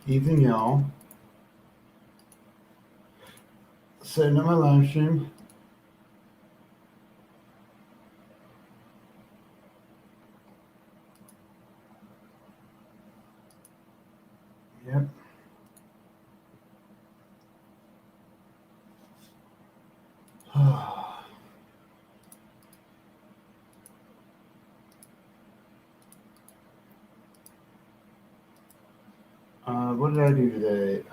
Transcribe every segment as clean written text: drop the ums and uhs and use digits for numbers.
Evening, y'all. Setting up my live stream. Yep. What did I do today?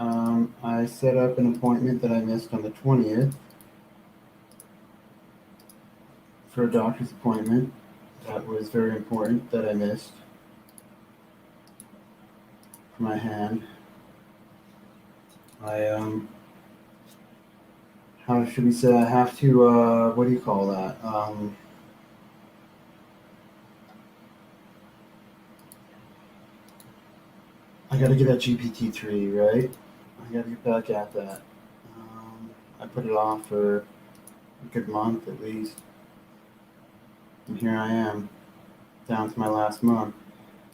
I set up an appointment that I missed on the 20th for a doctor's appointment. That was very important that I missed for my hand. How should we say? I have to, what do you call that? I gotta get that GPT-3, right? I gotta get back at that. I put it off for a good month at least. And here I am, down to my last month.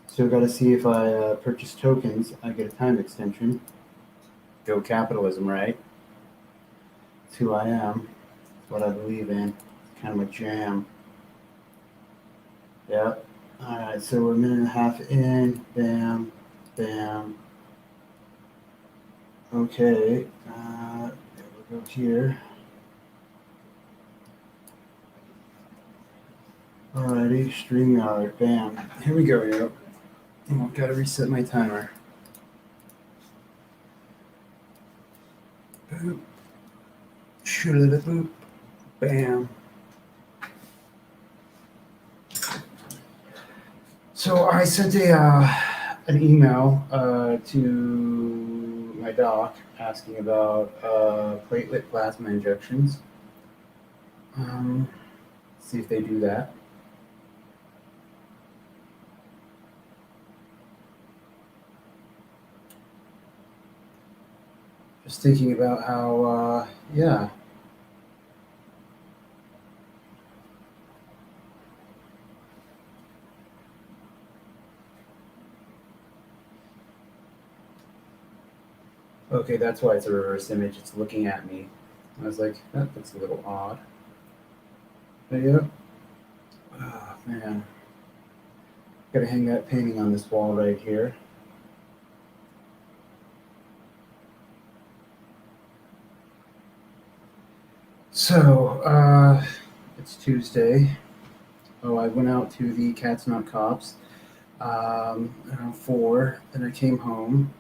Still gotta see if I purchase tokens, I get a time extension. Go capitalism, right? It's who I am. It's what I believe in. It's kind of my jam. Yep. Alright, so we're a minute and a half in. Bam. Bam. Okay. We'll go here. Alrighty, StreamYard. Bam. Here we go, yo. Oh, gotta reset my timer. Boop. Boop. Bam. So I sent an email to my doc asking about platelet plasma injections. See if they do that. Just thinking about how, yeah. Okay, that's why it's a reverse image. It's looking at me. I was like, that looks a little odd. But yeah. Oh, man. Gotta hang that painting on this wall right here. So, it's Tuesday. Oh, I went out to the Cats Not Cops around 4, then I came home.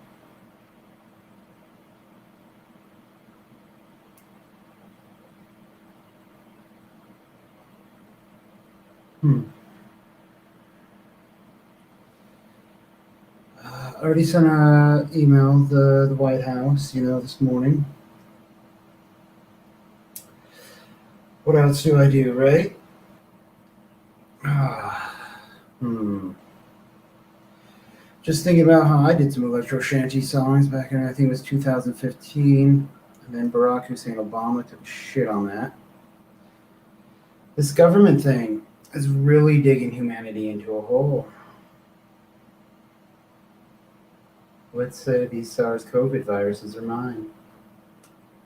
I already sent an email the White House, this morning. What else do I do, right? Just thinking about how I did some electro shanty songs back in, I think it was 2015, and then Barack Hussein Obama took shit on that. This government thing is really digging humanity into a hole. Let's say these SARS-CoV viruses are mine.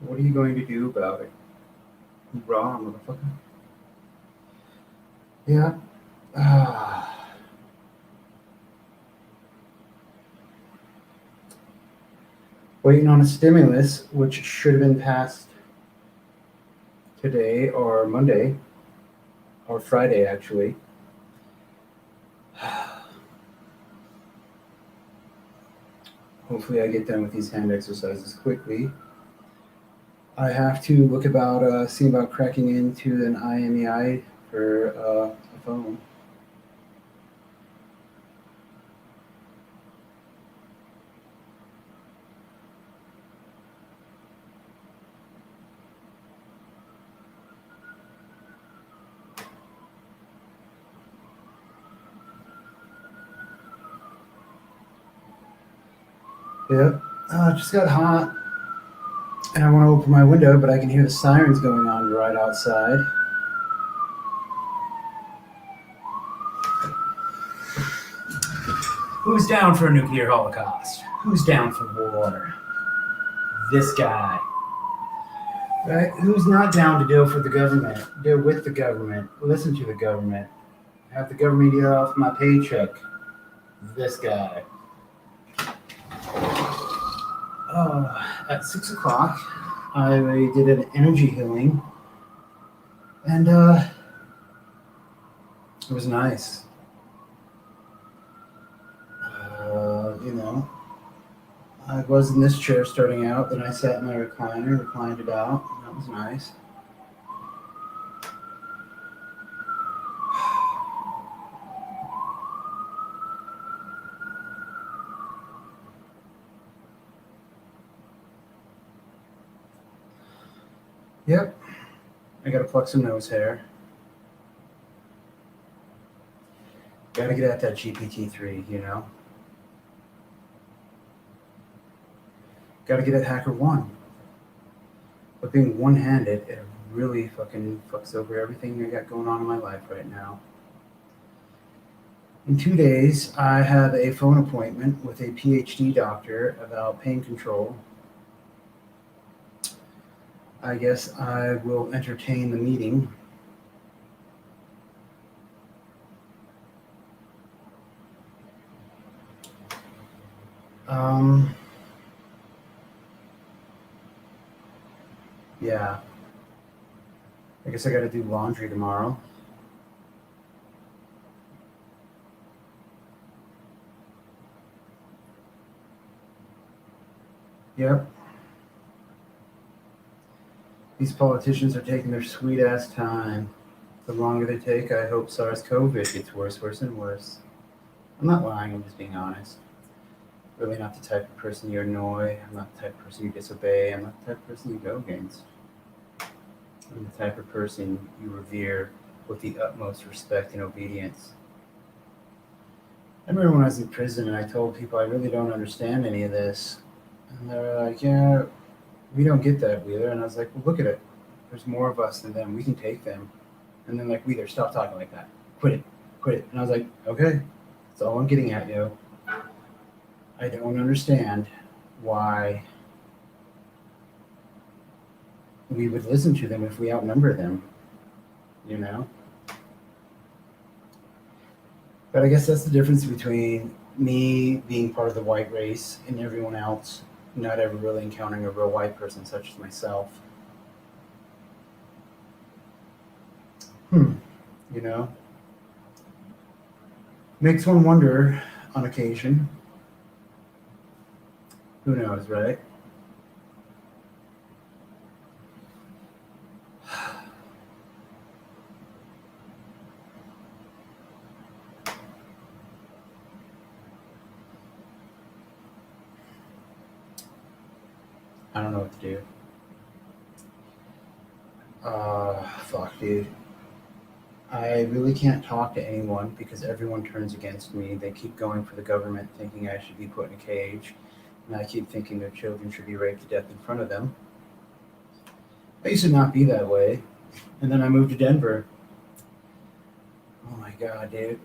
What are you going to do about it? Raw, motherfucker. Yeah. Waiting on a stimulus, which should have been passed today or Monday or Friday, actually. Hopefully I get done with these hand exercises quickly. I have to look about, see about cracking into an IMEI for a phone. Yep. It just got hot. And I want to open my window, but I can hear the sirens going on right outside. Who's down for a nuclear holocaust? Who's down for war? This guy. Right? Who's not down to deal for the government? Deal with the government. Listen to the government. Have the government get off my paycheck. This guy. At 6 o'clock, I did an energy healing, and it was nice. You know, I was in this chair starting out, then I sat in my recliner, reclined it out, and that was nice. Yep, I gotta pluck some nose hair. Gotta get at that GPT-3, you know? Gotta get at HackerOne. But being one-handed, it really fucking fucks over everything I got going on in my life right now. In 2 days, I have a phone appointment with a PhD doctor about pain control. I guess I will entertain the meeting. Yeah. I guess I gotta do laundry tomorrow. Yep. These politicians are taking their sweet ass time. The longer they take, I hope SARS-CoV gets worse and worse. I'm not lying, I'm just being honest. Really not the type of person you annoy. I'm not the type of person you disobey. I'm not the type of person you go against. I'm the type of person you revere with the utmost respect and obedience. I remember when I was in prison and I told people I really don't understand any of this. And they were like, yeah, we don't get that, Wheeler. And I was like, well, look at it. There's more of us than them. We can take them. And then like, Wheeler, stop talking like that. Quit it. And I was like, okay, that's all I'm getting at, you. I don't understand why we would listen to them if we outnumber them, you know? But I guess that's the difference between me being part of the white race and everyone else not ever really encountering a real white person such as myself. You know? Makes one wonder on occasion. Who knows, right? I don't know what to do. Fuck, dude. I really can't talk to anyone because everyone turns against me. They keep going for the government, thinking I should be put in a cage, and I keep thinking their children should be raped to death in front of them. I used to not be that way, and then I moved to Denver. Oh my god, dude.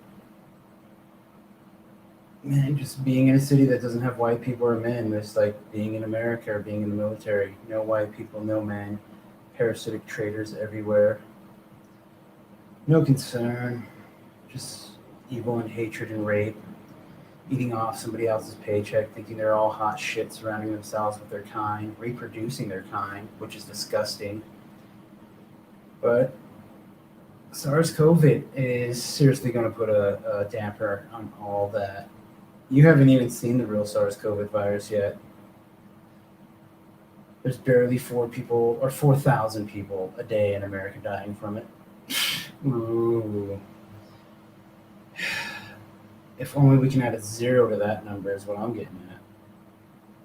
Man, just being in a city that doesn't have white people or men, it's like being in America or being in the military. No white people, no men, parasitic traitors everywhere. No concern, just evil and hatred and rape, eating off somebody else's paycheck, thinking they're all hot shit, surrounding themselves with their kind, reproducing their kind, which is disgusting. But SARS-CoV is seriously going to put a damper on all that. You haven't even seen the real SARS-CoV virus yet. There's barely 4,000 people a day in America dying from it. Ooh. If only we can add a zero to that number is what I'm getting at.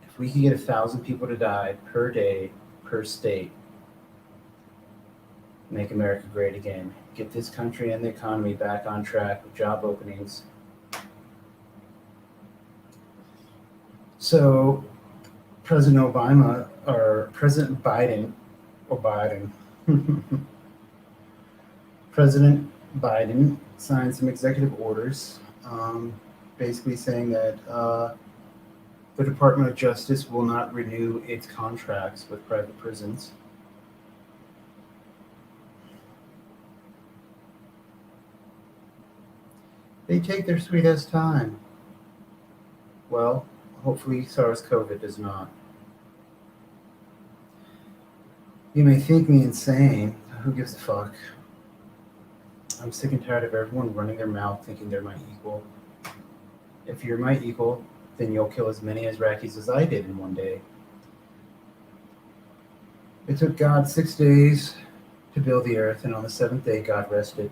If we could get 1,000 people to die per day, per state, make America great again. Get this country and the economy back on track with job openings. So, President Obama, or President Biden, President Biden signed some executive orders basically saying that The Department of Justice will not renew its contracts with private prisons. They take their sweet ass time. Well, hopefully SARS-CoV does not. You may think me insane. Who gives a fuck? I'm sick and tired of everyone running their mouth thinking they're my equal. If you're my equal, then you'll kill as many Iraqis as I did in one day. It took God 6 days to build the earth, and on the seventh day, God rested.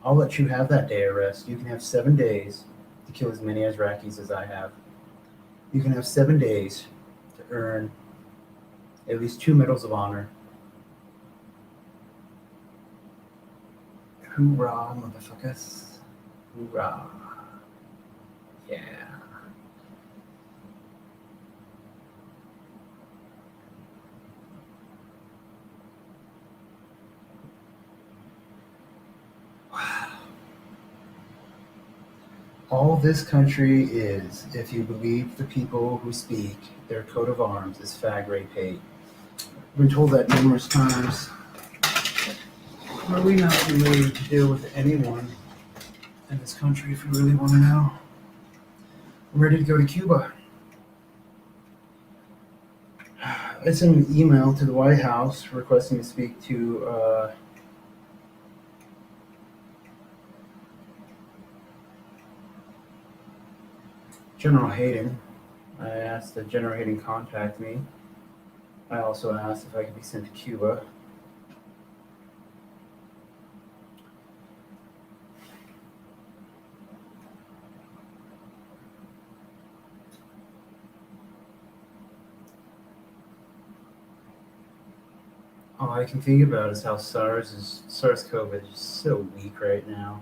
I'll let you have that day of rest. You can have 7 days to kill as many Iraqis as I have. You can have 7 days to earn at least 2 medals of honor. Hoorah, motherfuckers. Hoorah. Yeah. All this country is, if you believe the people who speak, their coat of arms is fag rape hate. I've been told that numerous times. Are we not ready to deal with anyone in this country if you really want to know? I'm ready to go to Cuba. I sent an email to the White House requesting to speak to General Hayden. I asked that General Hayden contact me. I also asked if I could be sent to Cuba. All I can think about is how SARS-CoV is so weak right now.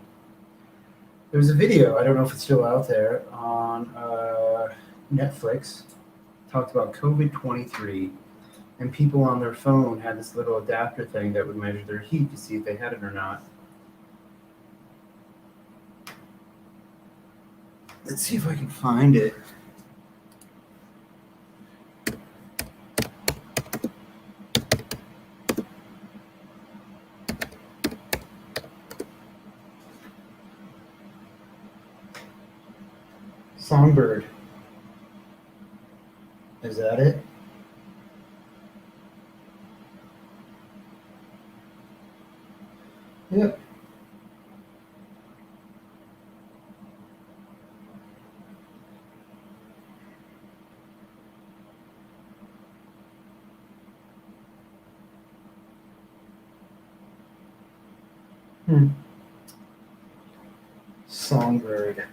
There's a video, I don't know if it's still out there, on Netflix, talked about COVID-23, and people on their phone had this little adapter thing that would measure their heat to see if they had it or not. Let's see if I can find it. Songbird. Is that it? Yep. Songbird.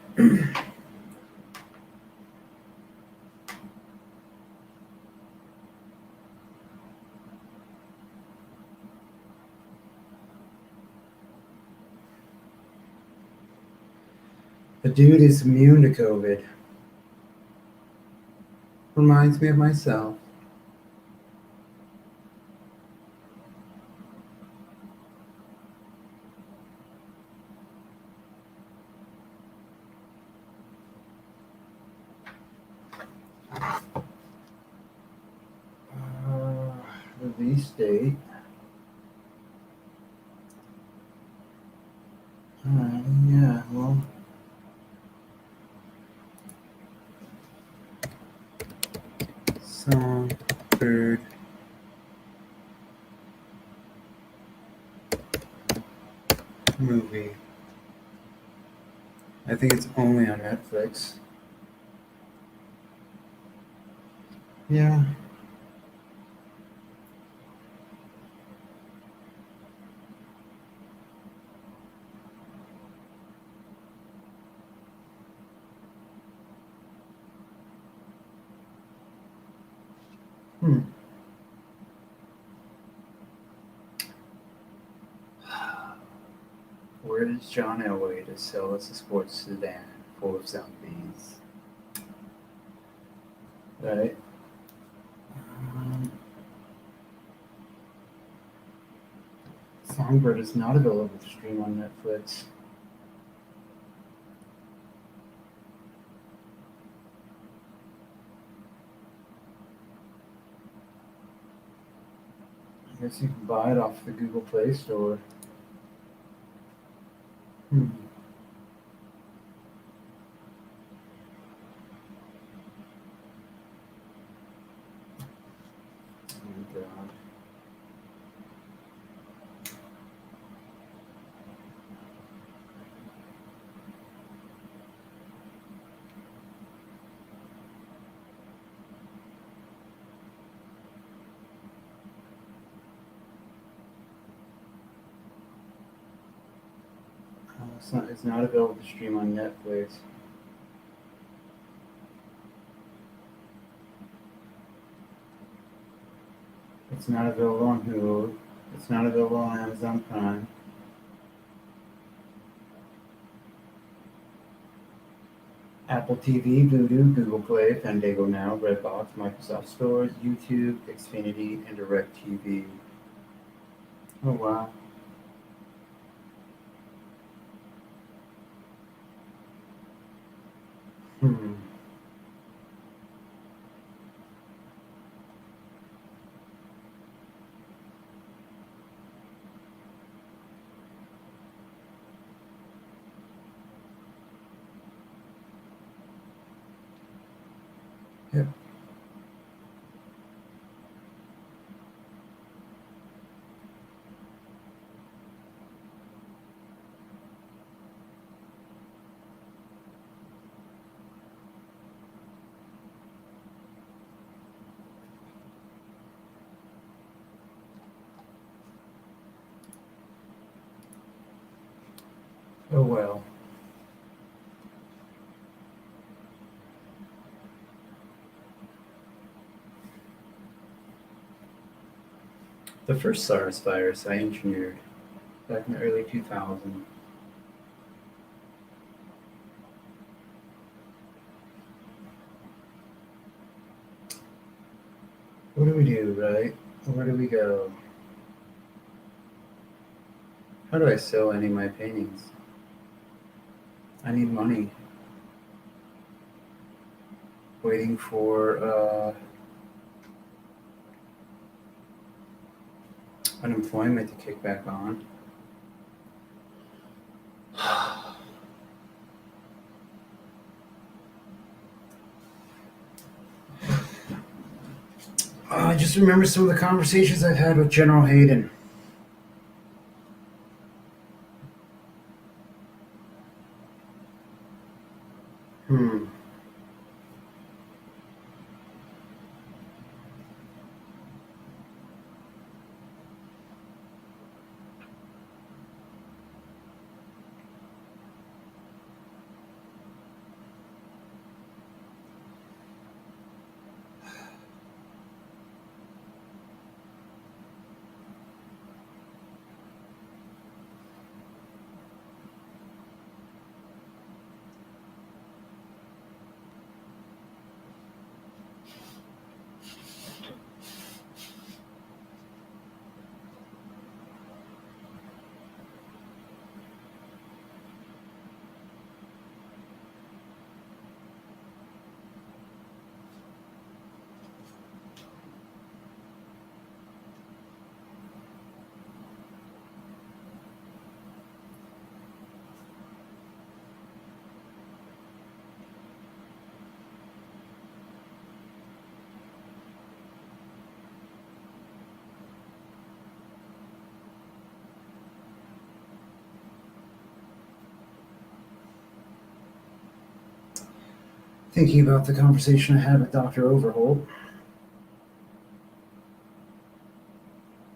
The dude is immune to COVID. Reminds me of myself. Release date. Yeah, well. Songbird. Movie. I think it's only on Netflix. Yeah. Where is John Elway to sell us a sports sedan full of zombies? Right. Songbird is not available to stream on Netflix. guess you can buy it off the Google Play Store. Hmm. Oh God. It's not available to stream on Netflix. It's not available on Hulu. It's not available on Amazon Prime. Apple TV, Vudu, Google Play, Fandango Now, Redbox, Microsoft Stores, YouTube, Xfinity, and DirecTV. Oh wow. Hmm. Yep. Oh well. The first SARS virus I engineered back in the early 2000s. What do we do, right? Where do we go? How do I sell any of my paintings? I need money. Waiting for unemployment to kick back on. I just remember some of the conversations I've had with General Hayden. Hmm. Thinking about the conversation I had with Dr. Overholt,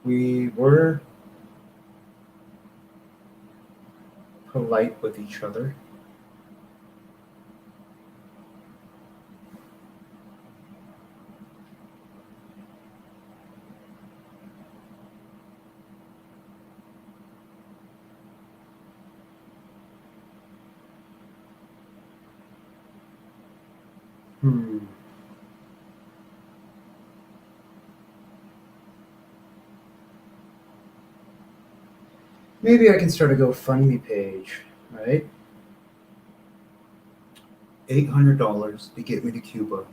we were polite with each other. Hmm. Maybe I can start a GoFundMe page, right? $800 to get me to Cuba.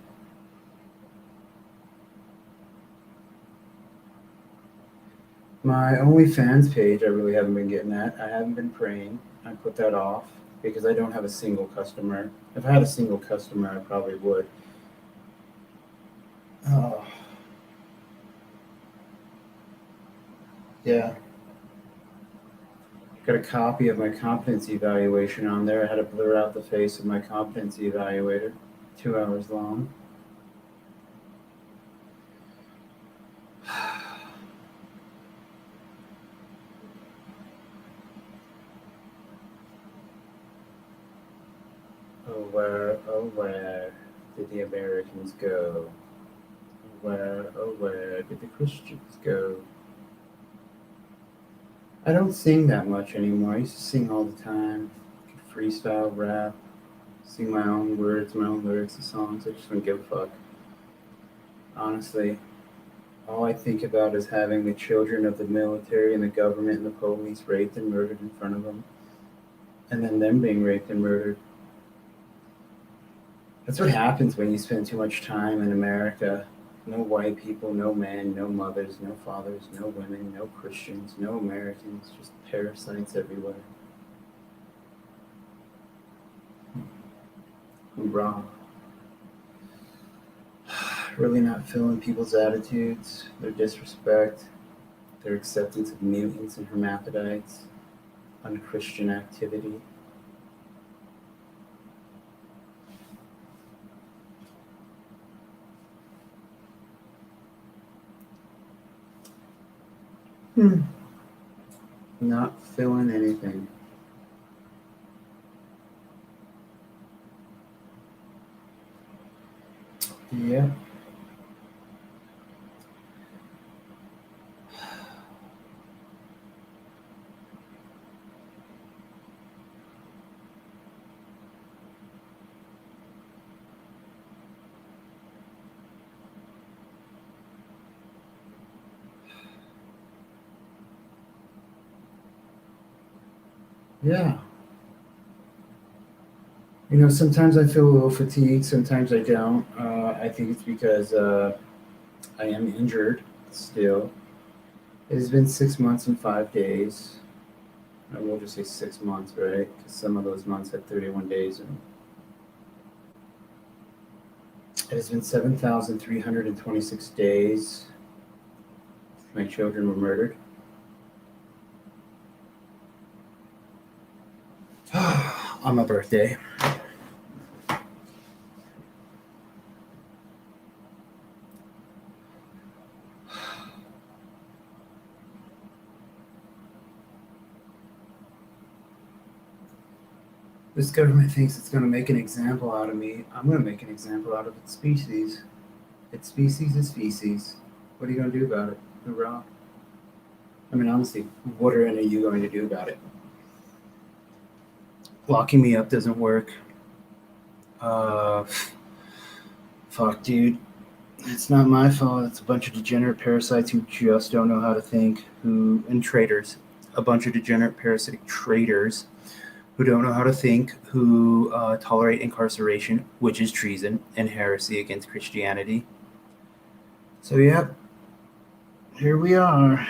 My OnlyFans page, I really haven't been getting at. I haven't been praying. I put that off because I don't have a single customer. If I had a single customer, I probably would. Oh, yeah. Got a copy of my competency evaluation on there. I had to blur out the face of my competency evaluator. 2 hours long. Oh, where did the Americans go? Oh, where did the Christians go? I don't sing that much anymore. I used to sing all the time. Could freestyle, rap, sing my own words, my own lyrics of songs. I just don't give a fuck. Honestly, all I think about is having the children of the military and the government and the police raped and murdered in front of them, and then them being raped and murdered. That's what happens when you spend too much time in America. No white people, no men, no mothers, no fathers, no women, no Christians, no Americans, just parasites everywhere. Hoorah. Really not feeling people's attitudes, their disrespect, their acceptance of mutants and hermaphrodites, unchristian activity. Not feeling anything. Yeah. Yeah. Sometimes I feel a little fatigued, sometimes I don't. I think it's because I am injured still. It has been 6 months and 5 days. I will just say 6 months, right? Because some of those months had 31 days. And it has been 7,326 days. My children were murdered. On my birthday. This government thinks it's going to make an example out of me. I'm going to make an example out of its species. Its species is feces. What are you going to do about it? Hoorah. I mean, honestly, what are any of you going to do about it? Locking me up doesn't work. Uh, Fuck, dude. It's not my fault. It's a bunch of degenerate parasites who just don't know how to think, and traitors. A bunch of degenerate parasitic traitors who don't know how to think, who tolerate incarceration, which is treason and heresy against Christianity. So, yeah, here we are.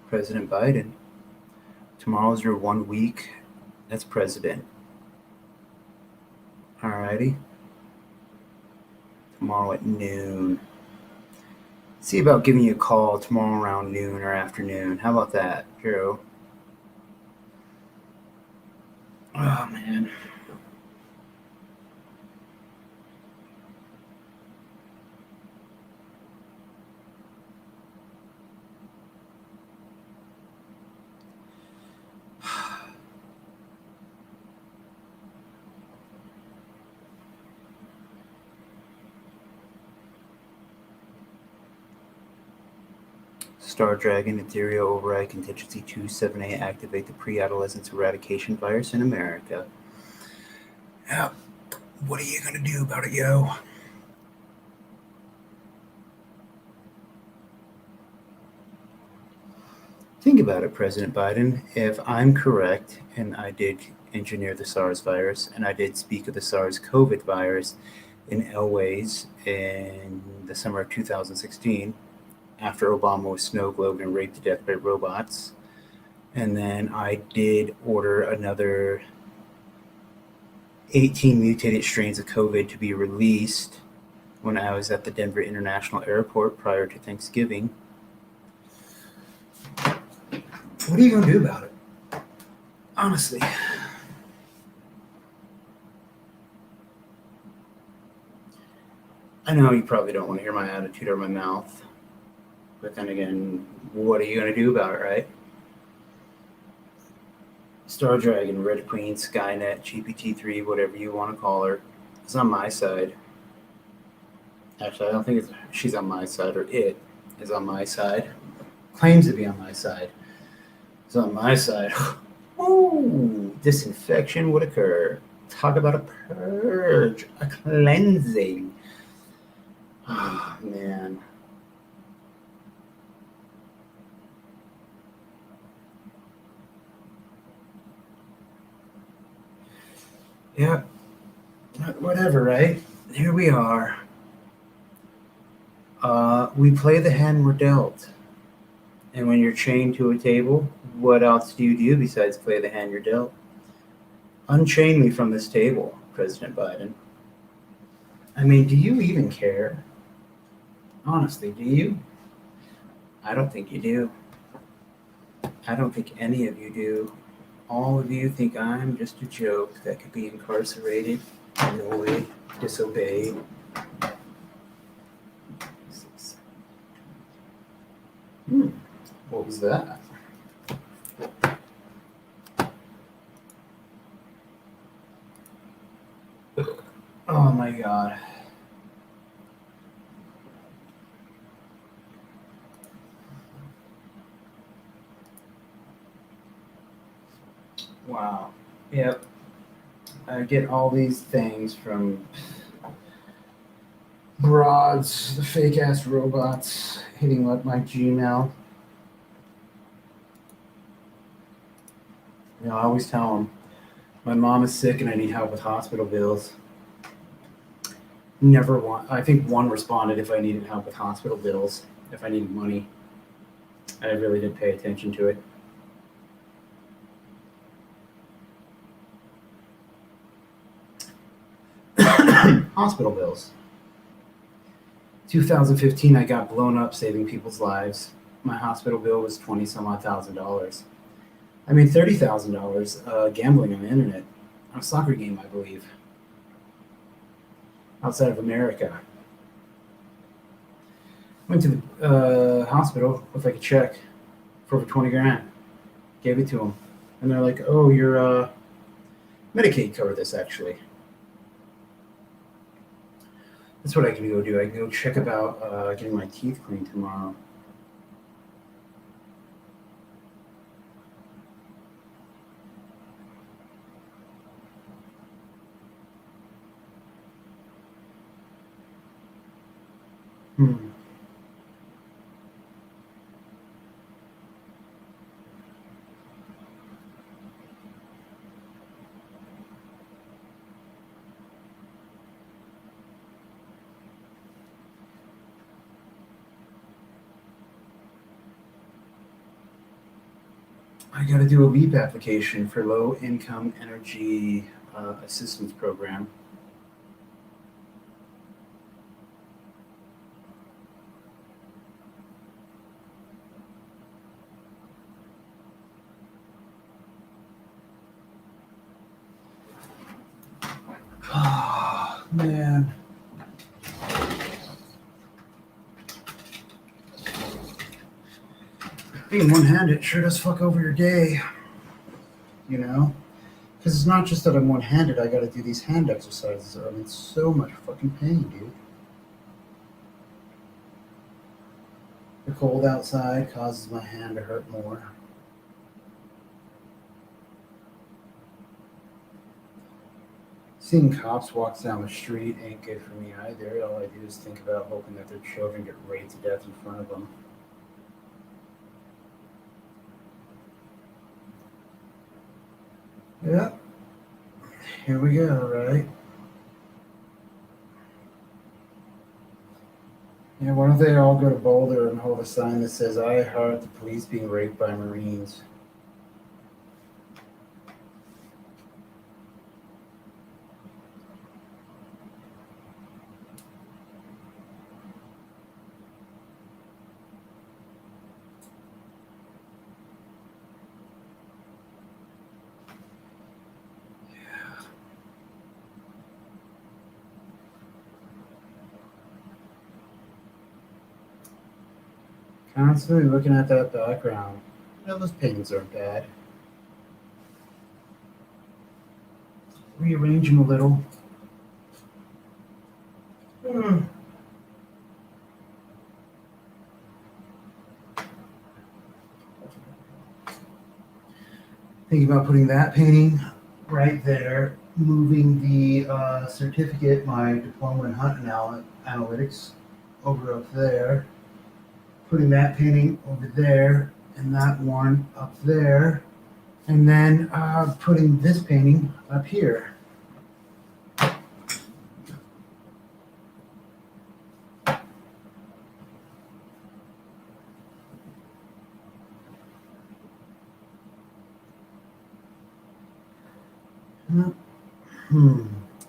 President Biden. Tomorrow's your 1 week as president. Alrighty. Tomorrow at noon. See about giving you a call tomorrow around noon or afternoon. How about that, Joe? Oh, man. Star Dragon Ethereal Override Contingency 278 activate the pre-adolescence eradication virus in America. Yeah. What are you gonna do about it, yo? Think about it, President Biden. If I'm correct, and I did engineer the SARS virus, and I did speak of the SARS COVID virus in Elways in the summer of 2016, after Obama was snow globed and raped to death by robots. And then I did order another 18 mutated strains of COVID to be released when I was at the Denver International Airport prior to Thanksgiving. What are you going to do about it? Honestly. I know you probably don't want to hear my attitude or my mouth. But then again, what are you going to do about it, right? Star Dragon, Red Queen, Skynet, GPT-3, whatever you want to call her, is on my side. Actually, I don't think she's on my side, or it is on my side. Claims to be on my side. It's on my side. Ooh, disinfection would occur. Talk about a purge, a cleansing. Oh, man. Yeah, whatever, right? Here we are. We play the hand we're dealt. And when you're chained to a table, what else do you do besides play the hand you're dealt? Unchain me from this table, President Biden. I mean, do you even care? Honestly, do you? I don't think you do. I don't think any of you do. All of you think I'm just a joke that could be incarcerated, annoyed, disobeyed. What was that? Oh my God. Wow. Yep. I get all these things from broads, the fake ass robots hitting up my Gmail. You know, I always tell them my mom is sick and I need help with hospital bills. Never one. I think one responded if I needed help with hospital bills, if I needed money. I really did pay attention to it. Hospital bills. 2015, I got blown up saving people's lives. My hospital bill was 20 some odd $1,000. I made $30,000 gambling on the internet on a soccer game, I believe, outside of America. Went to the hospital with like a check for over 20 grand. Gave it to them. And they're like, oh, your Medicaid covered this actually. That's what I can go do. I can go check about getting my teeth cleaned tomorrow. I got to do a LEAP application for low income energy assistance program. Oh, man. Being one-handed sure does fuck over your day, you know? Because it's not just that I'm one-handed, I gotta do these hand exercises. I'm in so much fucking pain, dude. The cold outside causes my hand to hurt more. Seeing cops walk down the street ain't good for me either. All I do is think about hoping that their children get raped to death in front of them. Yeah, here we go, right? Yeah, why don't they all go to Boulder and hold a sign that says, I heart the police being raped by Marines? Constantly looking at that background. Those paintings aren't bad. Rearrange them a little. Hmm. Thinking about putting that painting right there, moving the certificate, my diploma in hunt analytics, over up there, putting that painting over there, and that one up there, and then putting this painting up here.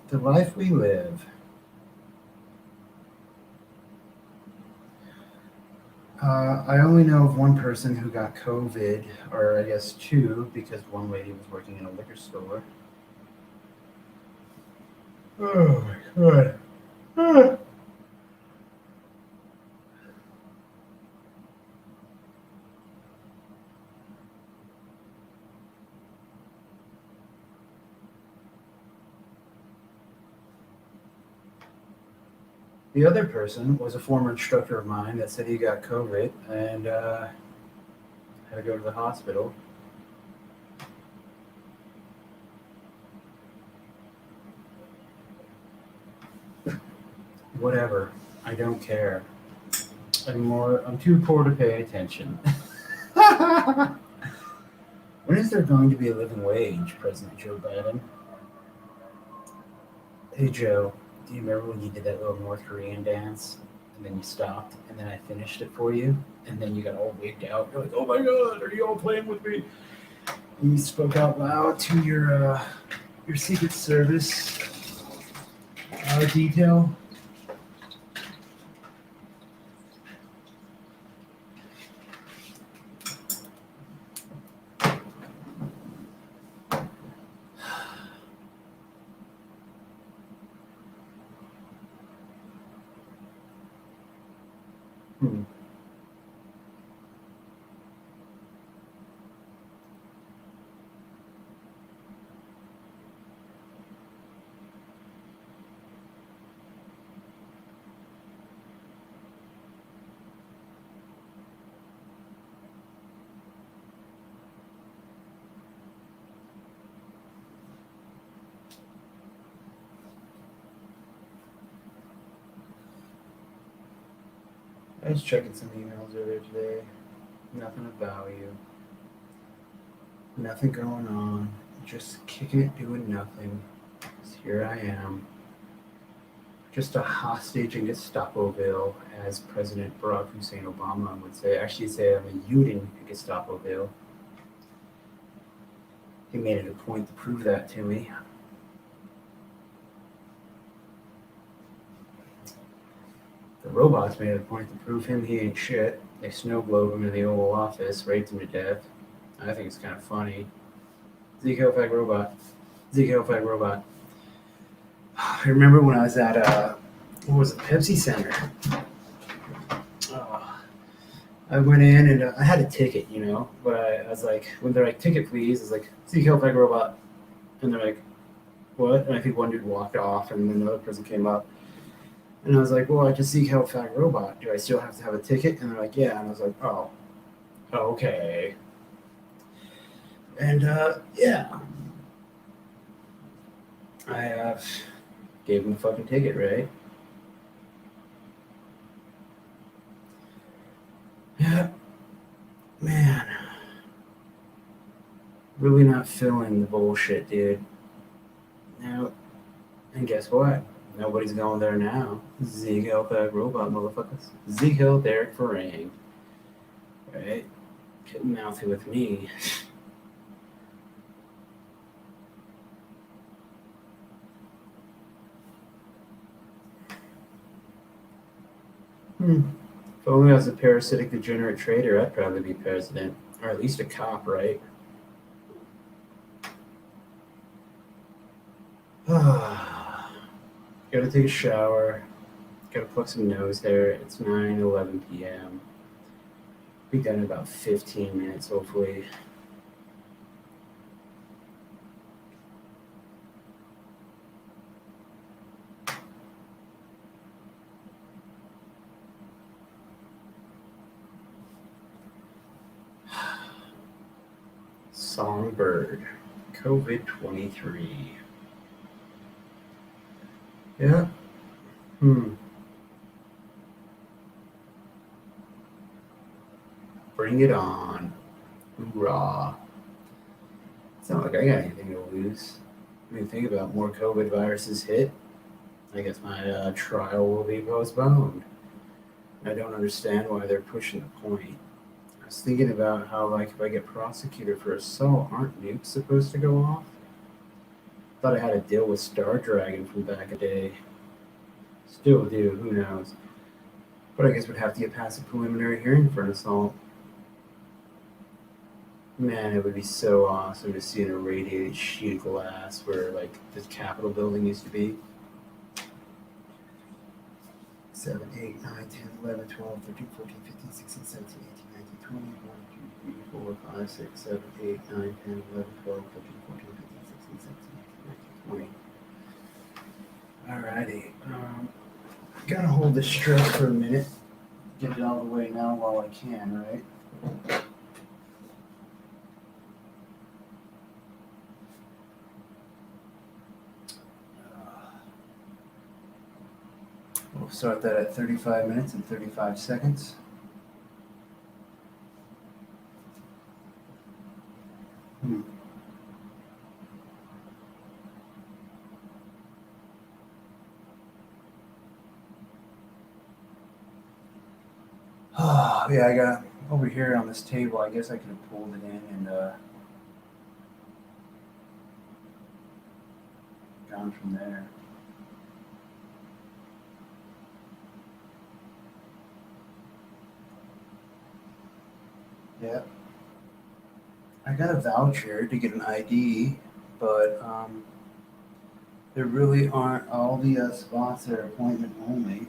The life we live. I only know of one person who got COVID, or I guess two, because one lady was working in a liquor store. Oh my god. Ah. The other person was a former instructor of mine that said he got COVID and had to go to the hospital. Whatever. I don't care. I'm too poor to pay attention. When is there going to be a living wage, President Joe Biden? Hey Joe, do you remember when you did that little North Korean dance? And then you stopped, and then I finished it for you, and then you got all wigged out. You're like, "Oh my God, are you all playing with me?" And you spoke out loud to your Secret Service detail. Hmm. I was checking some emails earlier today. Nothing of value. Nothing going on. Just kicking it, doing nothing. So here I am. Just a hostage in Gestapoville, as President Barack Hussein Obama would say. Actually, say I'm a unit in Gestapoville. He made it a point to prove that to me. The robots made it a point to prove him he ain't shit. They snow globe him in the Oval Office, raped him to death. I think it's kind of funny. Zeke Hellfag Robot. Zeke Hellfag Robot. I remember when I was at, what was it, Pepsi Center. I went in and I had a ticket, but I was like, when they're like, ticket please, it's like, Zeke Hellfag Robot. And they're like, what? And I think one dude walked off and then another person came up. And I was like, well, I just Zeke Hellfag Robot. Do I still have to have a ticket? And they're like, yeah. And I was like, oh, okay. And yeah. I gave him the fucking ticket, right? Yeah. Man. Really not feeling the bullshit, dude. Now, and guess what? Nobody's going there now. Zeke Health Robot motherfuckers. Zeke Health Eric Farang. Right? Get mouthy with me. If only I was a parasitic degenerate traitor, I'd probably be president. Or at least a cop, right? Gotta take a shower. Gotta pluck some nose hair. It's 9:11 p.m. Be done in about 15 minutes, hopefully. Songbird. COVID 23. Yeah. Bring it on. Hoorah. It's not like I got anything to lose. I mean, think about more COVID viruses hit. I guess my trial will be postponed. I don't understand why they're pushing the point. I was thinking about how, like, if I get prosecuted for assault, aren't nukes supposed to go off? Thought I had a deal with Star Dragon from back in the day. Still do, who knows? But I guess we'd have to get past a preliminary hearing for an assault. Man, it would be so awesome to see an irradiated sheet of glass where, like, the Capitol building used to be. 7, 8, 9, 10, 11, 12, 13, 14, 15, 16, 17, 18, 19, 20, 1, 2, 3, 4, 5, 6, 7, 8, 9, 10, 11, 12, 13, 14, 15, 16, 17, 18, 19, 20. Alrighty. Gotta hold this stretch for a minute. Get it all the way now while I can, right? We'll start that at 35 minutes and 35 seconds. Yeah, I got over here on this table. I guess I could have pulled it in and gone from there. Yeah. I got a voucher to get an ID, but there really aren't all the spots that are appointment only.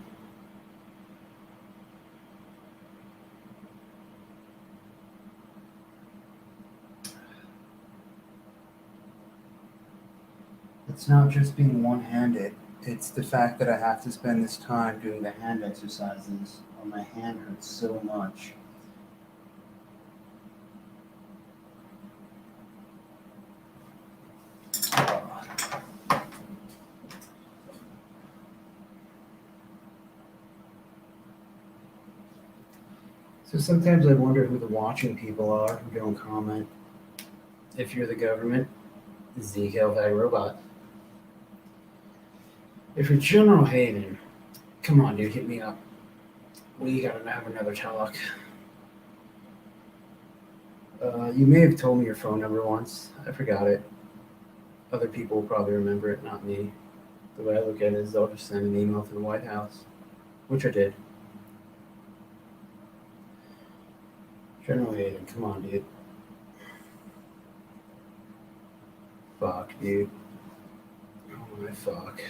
It's not just being one-handed. It's the fact that I have to spend this time doing the hand exercises, or my hand hurts so much. So sometimes I wonder who the watching people are who don't comment. If you're the government, Zeke Elvag Robot. If you're General Hayden, come on, dude, hit me up. We gotta have another talk. You may have told me your phone number once. I forgot it. Other people will probably remember it, not me. The way I look at it is I'll just send an email to the White House, which I did. General Hayden, come on, dude. Fuck, dude. Oh my fuck.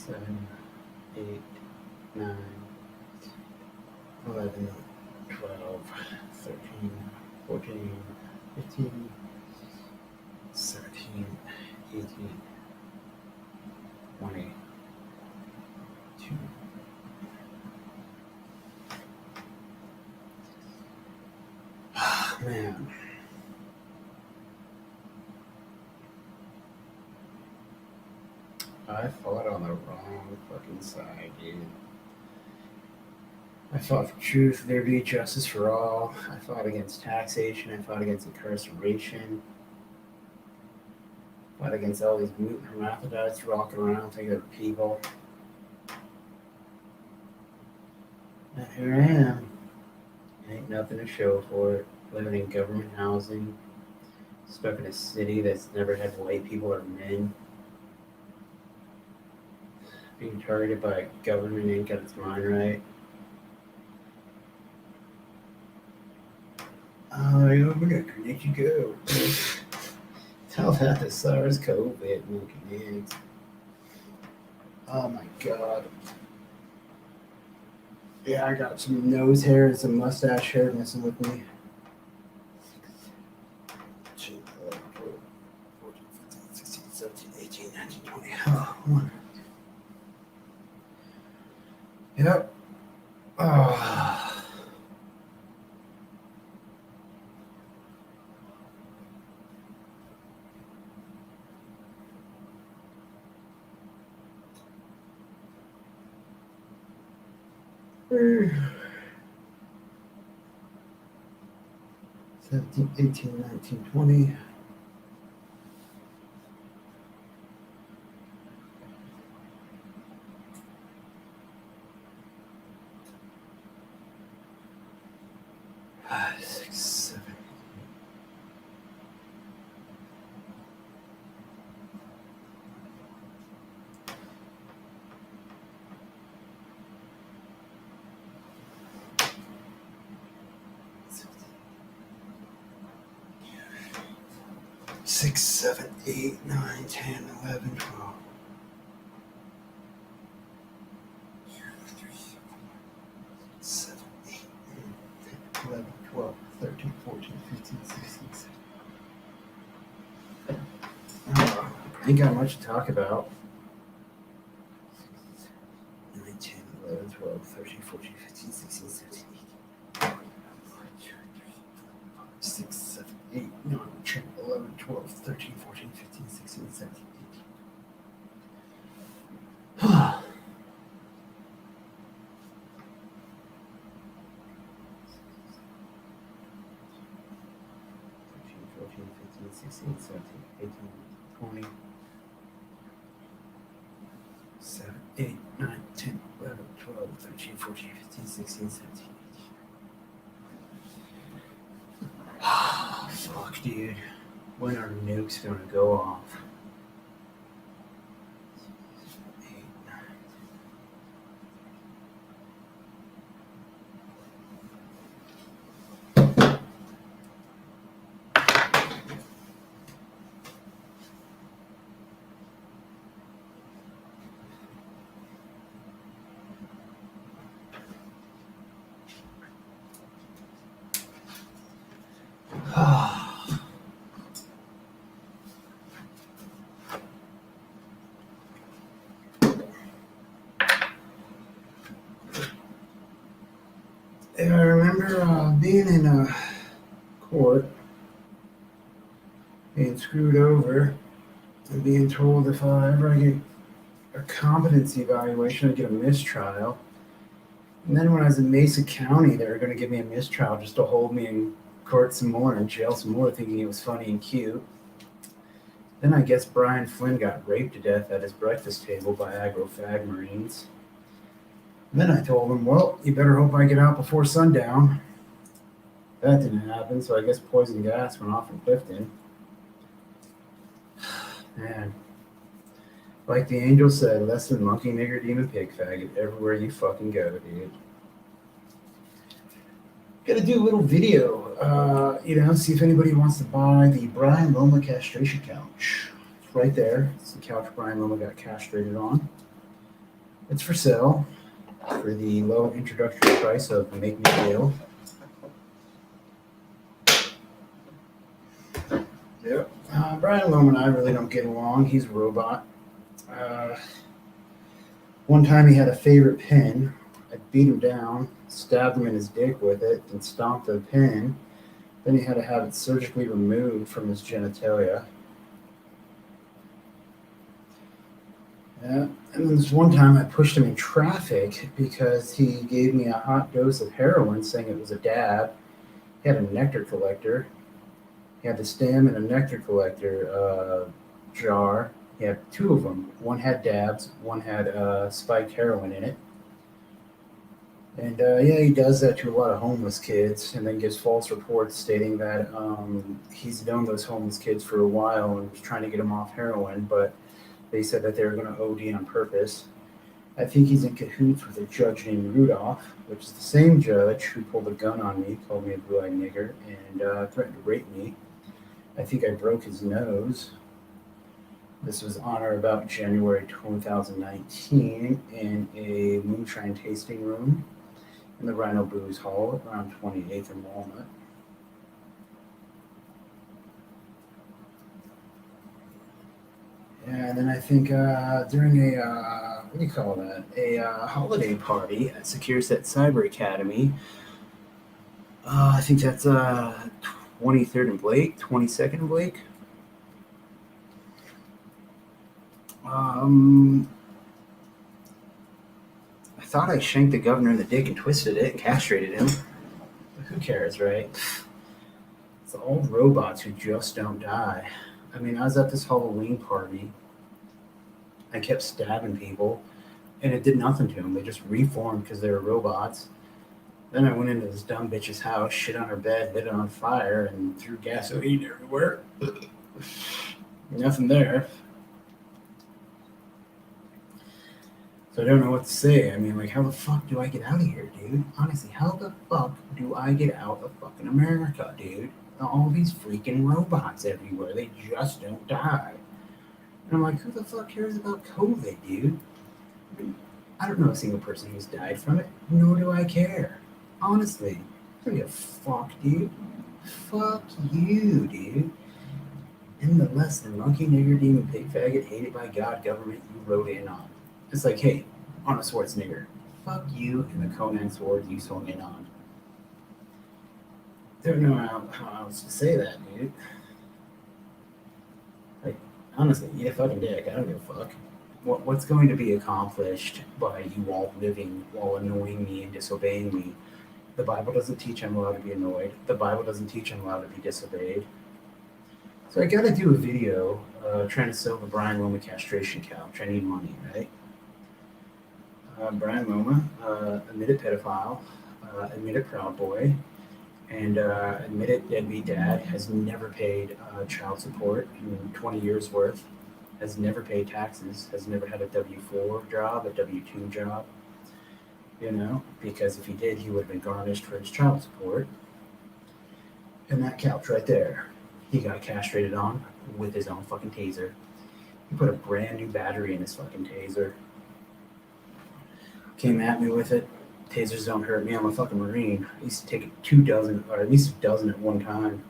7, 8, 9, 11, 12, 13, 14, 15, 17, 18, 20, 2. Man. I fought on the wrong fucking side, dude. I fought for truth, liberty, justice for all. I fought against taxation. I fought against incarceration. I fought against all these mutant hermaphrodites walking around thinking they're people. And here I am. Ain't nothing to show for it. Living in government housing. Stuck in a city that's never had white people or men. Being targeted by a government ain't got its mind right. Look, let you go. Tell that the SARS-CoV monkey. Oh my god. Yeah, I got some nose hair and some mustache hair messing with me. 14, 15, 16, 17, 18, 19, 20. Oh, one. Yep. Oh. Mm. 17, 18, 19, 20. Six, 7. Six, 7, 8, 9, 10, 11, 12. 7, 8, 9, 10, 11, 12, 13, 14, 15, 16, 17. Ain't got much to talk about. 9, 10, 11, 12, 13, 14, 15, 16, 17, 18. 6, 7, 8, 9, 10, 11, 12, 13, 14, 15, 16, 17, 18. 16, 17, 18, 20, 7, 8, 9, 10, 11, 12, 13, 14, 15, 16, 17, 18. Fuck, dude. When are nukes gonna go off? 8, 9, 10. I remember being in court, being screwed over, and being told if ever I get a competency evaluation, I'd get a mistrial. And then when I was in Mesa County, they were going to give me a mistrial just to hold me in court some more and jail some more, thinking it was funny and cute. Then I guess Brian Flynn got raped to death at his breakfast table by agro-fag Marines. And then I told him, well, you better hope I get out before sundown. That didn't happen, so I guess poison gas went off in Clifton. Man. Like the angel said, less than monkey, nigger, demon, pig, faggot, everywhere you fucking go, dude. Gotta do a little video, see if anybody wants to buy the Brian Loma castration couch. It's right there. It's the couch Brian Loma got castrated on. It's for sale for the low introductory price of Make Me Feel. Yep. Brian Loam and I really don't get along. He's a robot. One time he had a favorite pin. I beat him down, stabbed him in his dick with it, and stomped the pin. Then he had to have it surgically removed from his genitalia. Yeah. And then this one time I pushed him in traffic because he gave me a hot dose of heroin saying it was a dab. He had a nectar collector. He had the stem and a nectar collector jar. He had two of them. One had dabs, one had spiked heroin in it. And yeah, he does that to a lot of homeless kids and then gives false reports stating that he's known those homeless kids for a while and was trying to get them off heroin, but they said that they were going to OD on purpose. I think he's in cahoots with a judge named Rudolph, which is the same judge who pulled a gun on me, called me a blue-eyed nigger, and threatened to rape me. I think I broke his nose. This was on or about January 2019 in a moonshine tasting room in the Rhino Booze Hall around 28th and Walnut. And then I think during a, what do you call that? A holiday party at Secure Set Cyber Academy. I think that's 23rd and Blake, 22nd and Blake. I thought I shanked the governor in the dick and twisted it and castrated him. But who cares, right? It's all robots who just don't die. I mean, I was at this Halloween party. I kept stabbing people, and it did nothing to them. They just reformed because they were robots. Then I went into this dumb bitch's house, shit on her bed, lit it on fire, and threw gasoline everywhere. Nothing there. So I don't know what to say. I mean, like, how the fuck do I get out of here, dude? Honestly, how the fuck do I get out of fucking America, dude? All these freaking robots everywhere. They just don't die. And I'm like, who the fuck cares about COVID, dude? I mean, I don't know a single person who's died from it, nor do I care. Honestly. I don't give a fuck, dude. Fuck you, dude. And the less than monkey, nigger, demon, pig, faggot, hated by God, government you wrote in on. It's like, hey, Arnold Schwarzenegger, fuck you and the Conan sword you swung in on. Don't know how else to say that, dude. Like, honestly, eat a fucking dick. I don't give a fuck. What's going to be accomplished by you all living while annoying me and disobeying me? The Bible doesn't teach I'm allowed to be annoyed. The Bible doesn't teach I'm allowed to be disobeyed. So I gotta do a video trying to sell the Brian Loma castration couch. I need money, right? Brian Loma, admitted pedophile, admitted Proud Boy, and admitted deadbeat dad, has never paid child support in 20 years worth, has never paid taxes, has never had a W-4 job, a W-2 job, you know, because if he did, he would have been garnished for his child support. And that couch right there, he got castrated on with his own fucking taser. He put a brand new battery in his fucking taser. Came at me with it. Tasers don't hurt me. I'm a fucking Marine. I used to take 2 dozen, or at least a dozen at one time.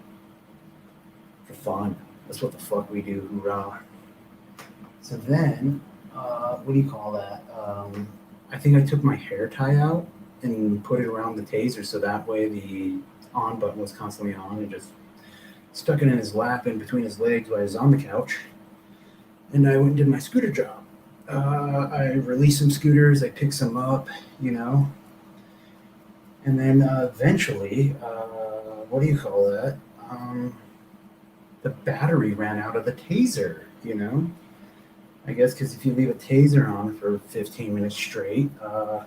For fun. That's what the fuck we do. Hoorah. So then, what do you call that? I think I took my hair tie out and put it around the taser so that way the on button was constantly on, and just stuck it in his lap in between his legs while I was on the couch. And I went and did my scooter job. I released some scooters, I picked some up, you know. And then eventually, what do you call that? The battery ran out of the taser, you know. I guess because if you leave a taser on for 15 minutes straight, the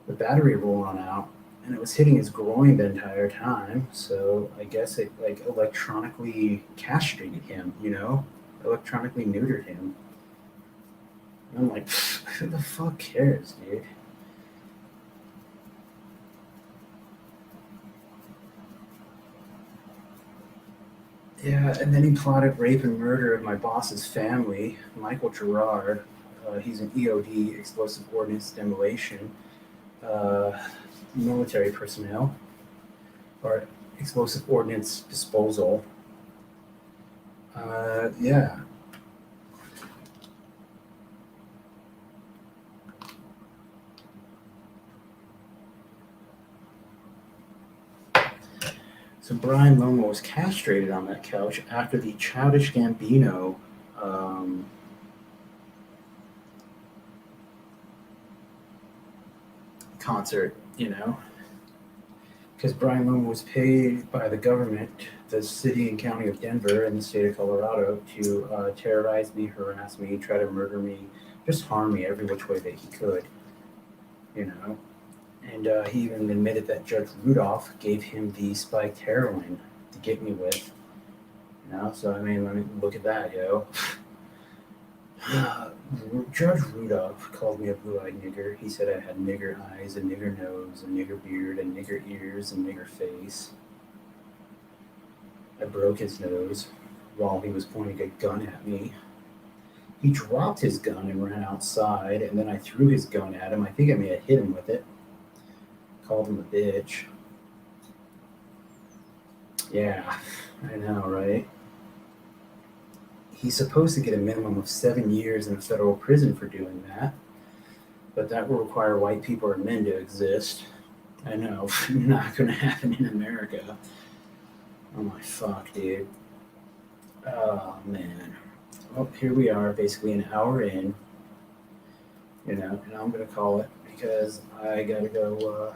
battery will run out. And it was hitting his groin the entire time. So I guess it like electronically castrated him, you know, electronically neutered him. And I'm like, who the fuck cares, dude? Yeah, and then he plotted rape and murder of my boss's family, Michael Gerard. He's an EOD, explosive ordnance demolition, military personnel, or explosive ordnance disposal. Yeah. So Brian Lomo was castrated on that couch after the Childish Gambino concert, because Brian Lomo was paid by the government, the city and county of Denver and the state of Colorado, to terrorize me, harass me, try to murder me, just harm me every which way that he could, And he even admitted that Judge Rudolph gave him the spiked heroin to get me with. So I mean, let me look at that, yo. Judge Rudolph called me a blue-eyed nigger. He said I had nigger eyes, a nigger nose, a nigger beard, a nigger ears, a nigger face. I broke his nose while he was pointing a gun at me. He dropped his gun and ran outside, and then I threw his gun at him. I think I may have hit him with it. Called him a bitch. Yeah, I know, right? He's supposed to get a minimum of 7 years in a federal prison for doing that, but that will require white people or men to exist. I know, not going to happen in America. Oh my fuck, dude. Oh man. Well, here we are, basically an hour in, and I'm going to call it because I got to go.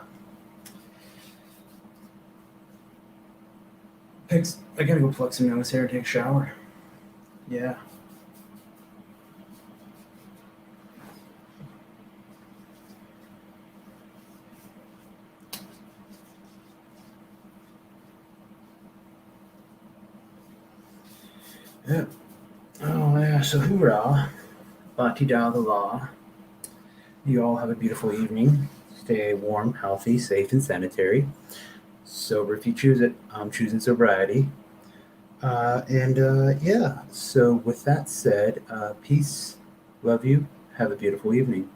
I gotta go pluck some nose hair and take a shower. Yeah. Yeah. Oh yeah. So hoorah, Batida the law. You all have a beautiful evening. Stay warm, healthy, safe, and sanitary. Sober if you choose it. I'm choosing sobriety. Yeah, so with that said, peace, love you, have a beautiful evening.